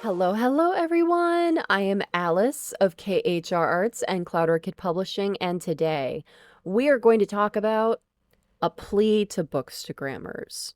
Hello everyone. I am Alice of KHR Arts and Cloud Orchid Publishing, and today we are going to talk about a plea to Bookstagrammers.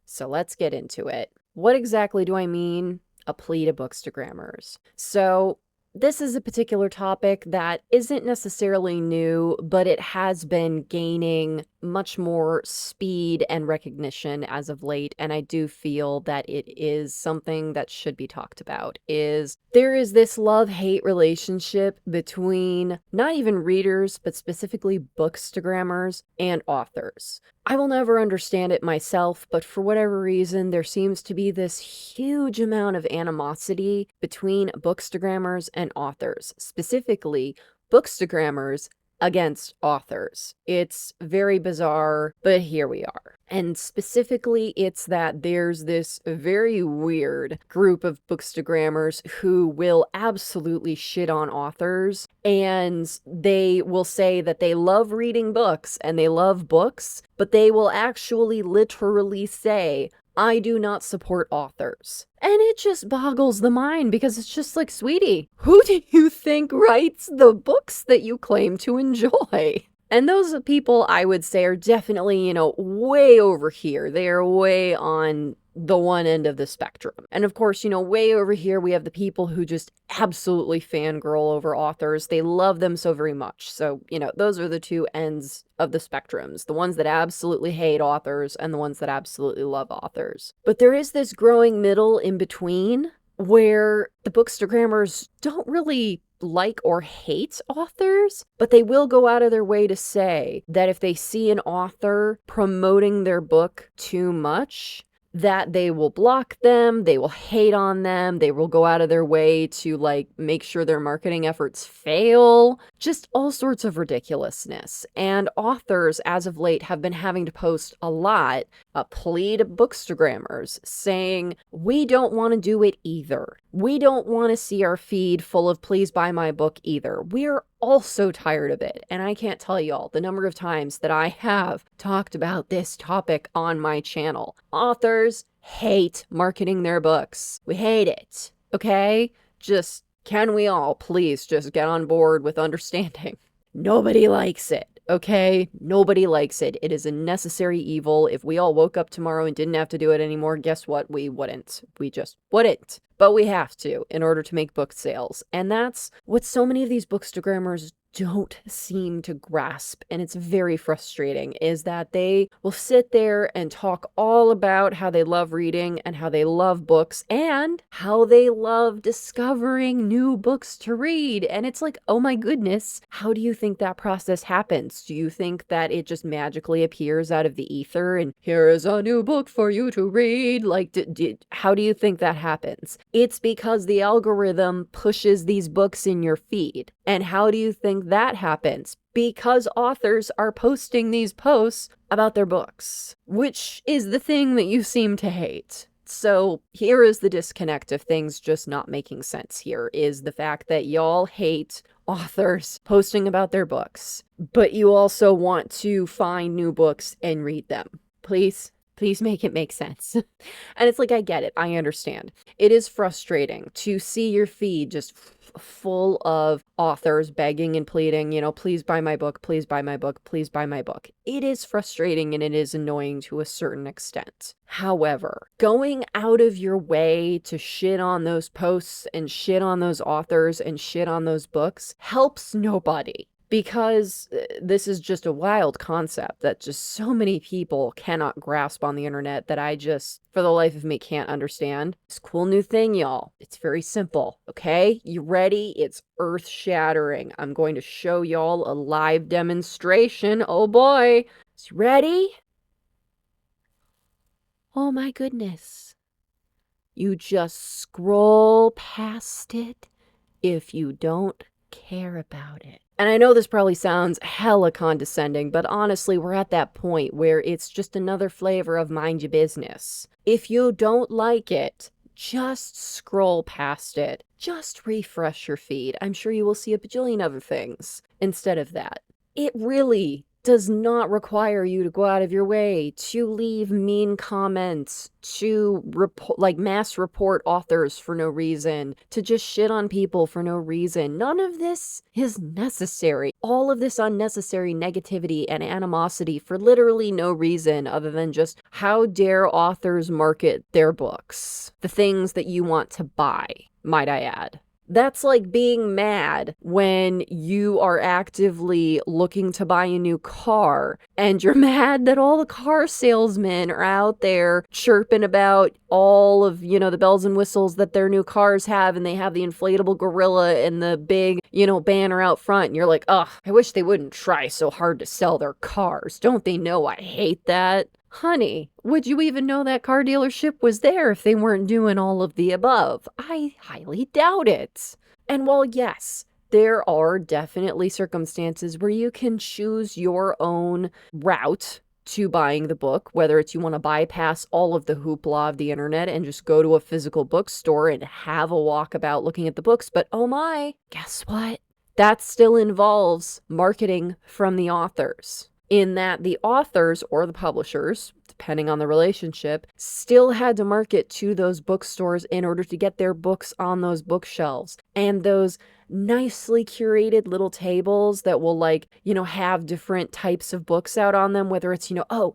So let's get into it. What exactly do I mean, a plea to Bookstagrammers? So this is a particular topic that isn't necessarily new, but it has been gaining much more speed and recognition as of late, and I do feel that it is something that should be talked about. There is this love-hate relationship between not even readers, but specifically Bookstagrammers and authors. I will never understand it myself, but for whatever reason, there seems to be this huge amount of animosity between Bookstagrammers and authors, specifically Bookstagrammers against authors. It's very bizarre, but here we are. And specifically, it's that there's this very weird group of Bookstagrammers who will absolutely shit on authors, and they will say that they love reading books and they love books, but they will actually literally say, I do not support authors. And it just boggles the mind because it's just like, sweetie, who do you think writes the books that you claim to enjoy? And those people, I would say, are definitely, way over here. They are way on the one end of the spectrum. And of course, way over here, we have the people who just absolutely fangirl over authors. They love them so very much. So, those are the two ends of the spectrums. The ones that absolutely hate authors and the ones that absolutely love authors. But there is this growing middle in between where the Bookstagrammers don't really like or hate authors, but they will go out of their way to say that if they see an author promoting their book too much, that they will block them, they will hate on them, they will go out of their way to make sure their marketing efforts fail, just all sorts of ridiculousness. And authors, as of late, have been having to post a lot, a plea to Bookstagrammers, saying, we don't want to do it either. We don't want to see our feed full of please buy my book either. We're also tired of it. And I can't tell y'all the number of times that I have talked about this topic on my channel. Authors hate marketing their books. We hate it. Okay? Just, can we all please just get on board with understanding? Nobody likes it. Okay? Nobody likes it. It is a necessary evil. If we all woke up tomorrow and didn't have to do it anymore, guess what? We wouldn't. We just wouldn't. But we have to in order to make book sales. And that's what so many of these Bookstagrammers don't seem to grasp, and it's very frustrating, is that they will sit there and talk all about how they love reading and how they love books and how they love discovering new books to read. And it's like, oh my goodness, how do you think that process happens? Do you think that it just magically appears out of the ether and here is a new book for you to read? How do you think that happens? It's because the algorithm pushes these books in your feed. And how do you think that happens? Because authors are posting these posts about their books, which is the thing that you seem to hate. So here is the disconnect of things just not making sense here, is the fact that y'all hate authors posting about their books, but you also want to find new books and read them. Please make it make sense. And it's like, I get it. I understand. It is frustrating to see your feed just full of authors begging and pleading, please buy my book, please buy my book, please buy my book. It is frustrating and it is annoying to a certain extent. However, going out of your way to shit on those posts and shit on those authors and shit on those books helps nobody. Because this is just a wild concept that just so many people cannot grasp on the internet that I just, for the life of me, can't understand. This cool new thing, y'all. It's very simple, okay? You ready? It's earth-shattering. I'm going to show y'all a live demonstration. Oh boy. Is you ready? Oh my goodness. You just scroll past it if you don't care about it. And I know this probably sounds hella condescending, but honestly, we're at that point where it's just another flavor of mind your business. If you don't like it, just scroll past it. Just refresh your feed. I'm sure you will see a bajillion other things instead of that. It really does not require you to go out of your way to leave mean comments, to mass report authors for no reason, to just shit on people for no reason. None of this is necessary. All of this unnecessary negativity and animosity for literally no reason other than just how dare authors market their books, the things that you want to buy, might I add. That's like being mad when you are actively looking to buy a new car and you're mad that all the car salesmen are out there chirping about all of, the bells and whistles that their new cars have, and they have the inflatable gorilla and the big, banner out front. And you're like, ugh, I wish they wouldn't try so hard to sell their cars. Don't they know I hate that? Honey, would you even know that car dealership was there if they weren't doing all of the above? I highly doubt it. And while yes, there are definitely circumstances where you can choose your own route to buying the book, whether it's you want to bypass all of the hoopla of the internet and just go to a physical bookstore and have a walkabout looking at the books. But oh my, guess what? That still involves marketing from the authors, in that the authors or the publishers, depending on the relationship, still had to market to those bookstores in order to get their books on those bookshelves. And those nicely curated little tables that will have different types of books out on them, whether it's,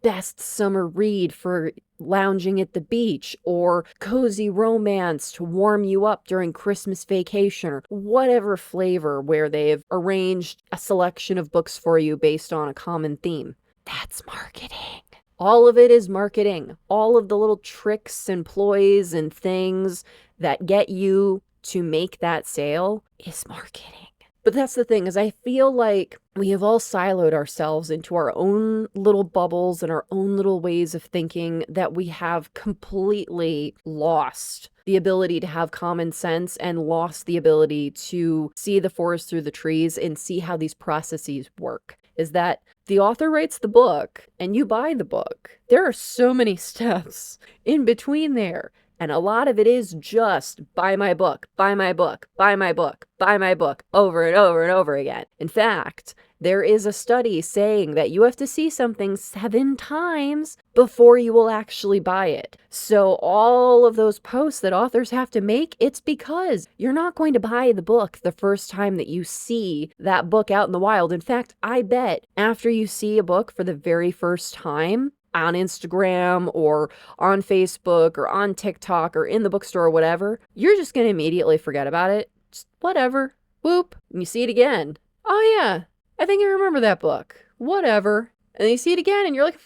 best summer read for lounging at the beach, or cozy romance to warm you up during Christmas vacation, or whatever flavor, where they've arranged a selection of books for you based on a common theme. That's marketing. All of it is marketing. All of the little tricks and ploys and things that get you to make that sale is marketing. But that's the thing, is I feel like we have all siloed ourselves into our own little bubbles and our own little ways of thinking, that we have completely lost the ability to have common sense and lost the ability to see the forest through the trees and see how these processes work. Is that the author writes the book and you buy the book. There are so many steps in between there. And a lot of it is just buy my book, buy my book, buy my book, buy my book, over and over and over again. In fact, there is a study saying that you have to see something 7 times before you will actually buy it. So all of those posts that authors have to make, it's because you're not going to buy the book the first time that you see that book out in the wild. In fact, I bet after you see a book for the very first time on Instagram or on Facebook or on TikTok or in the bookstore or whatever, you're just going to immediately forget about it. Just whatever. Whoop. And you see it again. Oh yeah, I think I remember that book. Whatever. And then you see it again and you're like,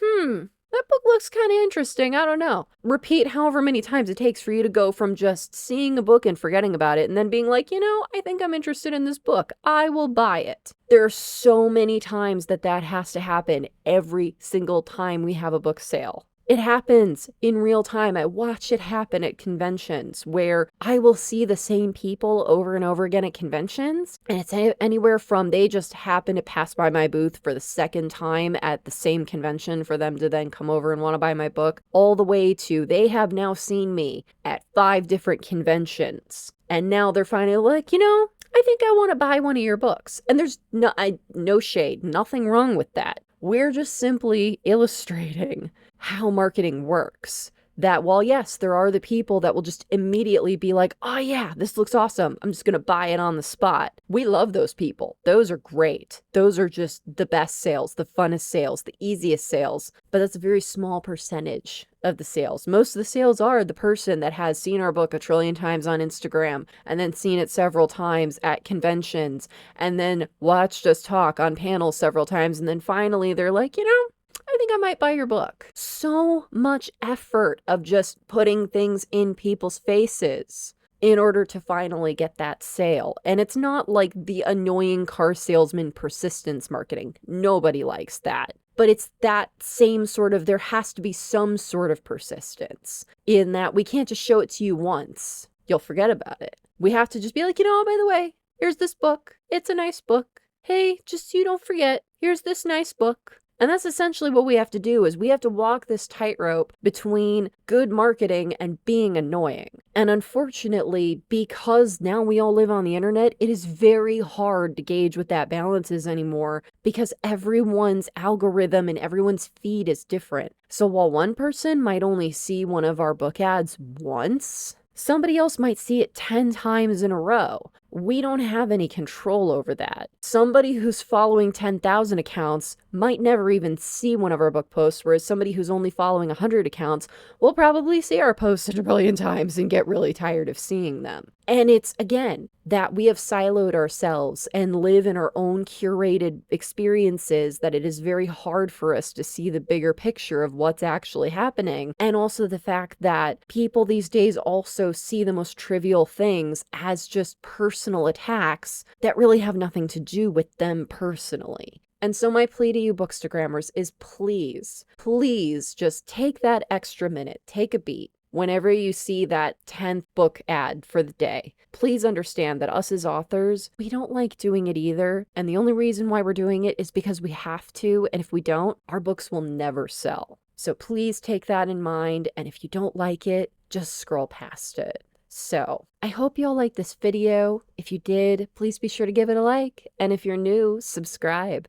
that book looks kind of interesting. I don't know. Repeat however many times it takes for you to go from just seeing a book and forgetting about it and then being like, I think I'm interested in this book. I will buy it. There are so many times that has to happen every single time we have a book sale. It happens in real time. I watch it happen at conventions where I will see the same people over and over again at conventions. And it's anywhere from they just happen to pass by my booth for the second time at the same convention for them to then come over and want to buy my book, all the way to they have now seen me at 5 different conventions. And now they're finally like, I think I want to buy one of your books. And there's no shade, nothing wrong with that. We're just simply illustrating how marketing works. That while yes, there are the people that will just immediately be like, oh yeah, this looks awesome, I'm just going to buy it on the spot. We love those people. Those are great. Those are just the best sales, the funnest sales, the easiest sales. But that's a very small percentage of the sales. Most of the sales are the person that has seen our book a trillion times on Instagram and then seen it several times at conventions and then watched us talk on panels several times. And then finally they're like, I think I might buy your book. So much effort of just putting things in people's faces in order to finally get that sale. And it's not like the annoying car salesman persistence marketing. Nobody likes that. But it's that same sort of, there has to be some sort of persistence in that we can't just show it to you once. You'll forget about it. We have to just be like, by the way, here's this book. It's a nice book. Hey, just so you don't forget, here's this nice book. And that's essentially what we have to do is we have to walk this tightrope between good marketing and being annoying. And unfortunately, because now we all live on the internet, it is very hard to gauge what that balance is anymore because everyone's algorithm and everyone's feed is different. So while one person might only see one of our book ads once, somebody else might see it 10 times in a row. We don't have any control over that. Somebody who's following 10,000 accounts might never even see one of our book posts, whereas somebody who's only following 100 accounts will probably see our posts a billion times and get really tired of seeing them. And it's, again, that we have siloed ourselves and live in our own curated experiences that it is very hard for us to see the bigger picture of what's actually happening. And also the fact that people these days also see the most trivial things as just personal attacks that really have nothing to do with them personally. And so my plea to you Bookstagrammers is please just take that extra minute, take a beat. Whenever you see that 10th book ad for the day, please understand that us as authors, we don't like doing it either. And the only reason why we're doing it is because we have to. And if we don't, our books will never sell. So please take that in mind. And if you don't like it, just scroll past it. So I hope you all liked this video. If you did, please be sure to give it a like. And if you're new, subscribe.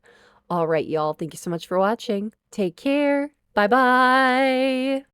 All right, y'all. Thank you so much for watching. Take care. Bye-bye.